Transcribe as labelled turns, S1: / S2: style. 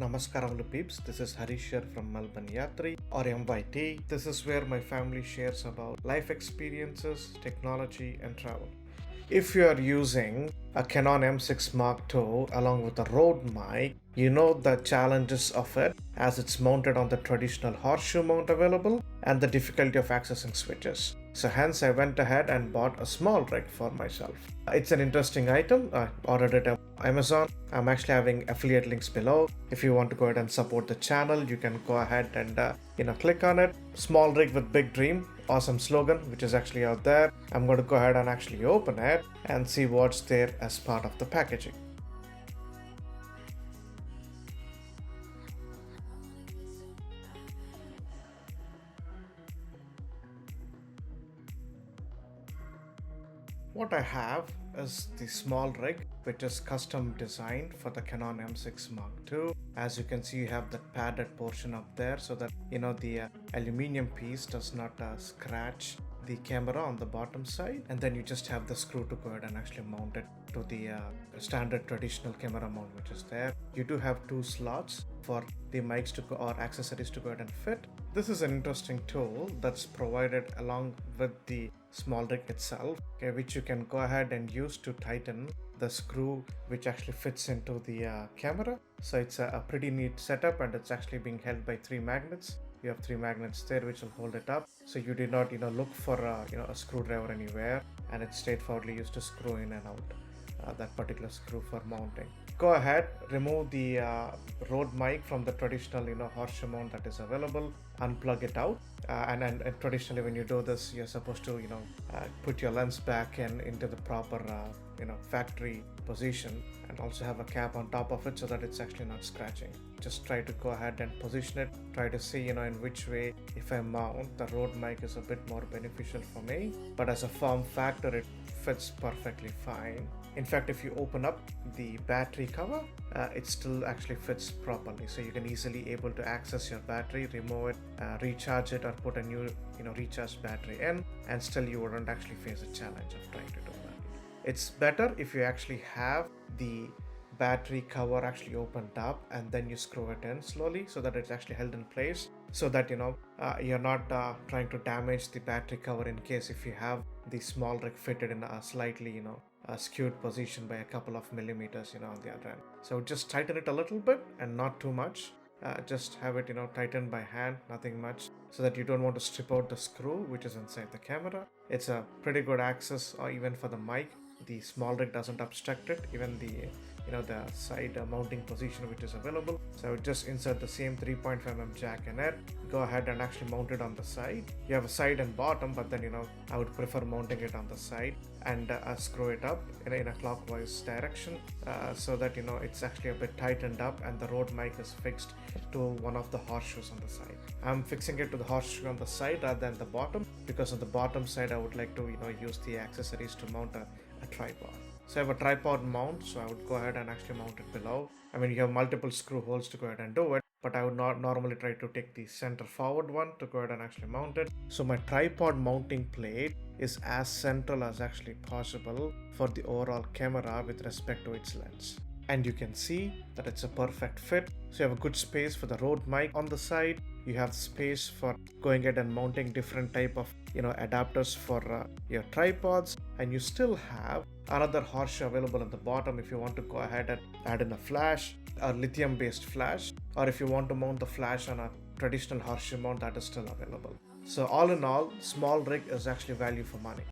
S1: Namaskaram peeps, this is Harish here from Melbourne Yatri or MYT. This is where my family shares about life experiences, technology and travel. If you are using a Canon M6 Mark II along with a Rode mic, you know the challenges of it as it's mounted on the traditional horseshoe mount available and the difficulty of accessing switches. So hence I went ahead and bought a small rig for myself. It's an interesting item. I ordered it on Amazon. I'm actually having affiliate links below. If you want to go ahead and support the channel, you can go ahead and click on it. Small rig with big dream. Awesome slogan, which is actually out there. I'm going to go ahead and actually open it and see what's there as part of the packaging. What I have is the small rig, which is custom designed for the Canon M6 Mark II. As you can see, you have that padded portion up there so that the aluminium piece does not scratch the camera on the bottom side, and then you just have the screw to go ahead and actually mount it to the standard traditional camera mount which is there. You do have two slots for the mics to go or accessories to go ahead and fit. This is an interesting tool that's provided along with the small rig itself, okay, which you can go ahead and use to tighten the screw which actually fits into the camera. So it's a pretty neat setup, and it's actually being held by 3 magnets. You have 3 magnets there which will hold it up, so you did not look for a screwdriver anywhere, and it's straightforwardly used to screw in and out that particular screw for mounting. Go ahead, remove the Rode mic from the traditional horseshoe mount that is available, unplug it out, and traditionally when you do this, you're supposed to put your lens back into the proper factory position, and also have a cap on top of it so that it's actually not scratching. Just try to go ahead and position it, try to see in which way, if I mount the Rode mic, is a bit more beneficial for me, but as a form factor it fits perfectly fine. In fact, if you open up the battery cover, it still actually fits properly, so you can easily able to access your battery, remove it, recharge it, or put a new recharged battery in, and still you wouldn't actually face a challenge of trying to do that. It's better if you actually have the battery cover actually opened up and then you screw it in slowly so that it's actually held in place, so that you're not trying to damage the battery cover in case if you have the small rig fitted in a slightly a skewed position by a couple of millimeters on the other end. So just tighten it a little bit and not too much. Just have it tightened by hand, nothing much, so that you don't want to strip out the screw which is inside the camera. It's a pretty good access, or even for the mic, the small rig doesn't obstruct it, even the the side mounting position which is available. So I would just insert the same 3.5mm jack in it, go ahead and actually mount it on the side. You have a side and bottom, but then I would prefer mounting it on the side and screw it up in a clockwise direction, so that it's actually a bit tightened up, and the Rode mic is fixed to one of the horseshoes on the side. I'm fixing it to the horseshoe on the side rather than the bottom, because on the bottom side I would like to use the accessories to mount a tripod. So I have a tripod mount, so I would go ahead and actually mount it below. I mean, you have multiple screw holes to go ahead and do it, but I would not normally try to take the center forward one to go ahead and actually mount it. So my tripod mounting plate is as central as actually possible for the overall camera with respect to its lens. And you can see that it's a perfect fit. So you have a good space for the Rode mic on the side. You have space for going ahead and mounting different type of adapters for your tripods, and you still have another horseshoe available at the bottom if you want to go ahead and add in a flash, a lithium based flash, or if you want to mount the flash on a traditional horseshoe mount, that is still available. So all in all, small rig is actually value for money.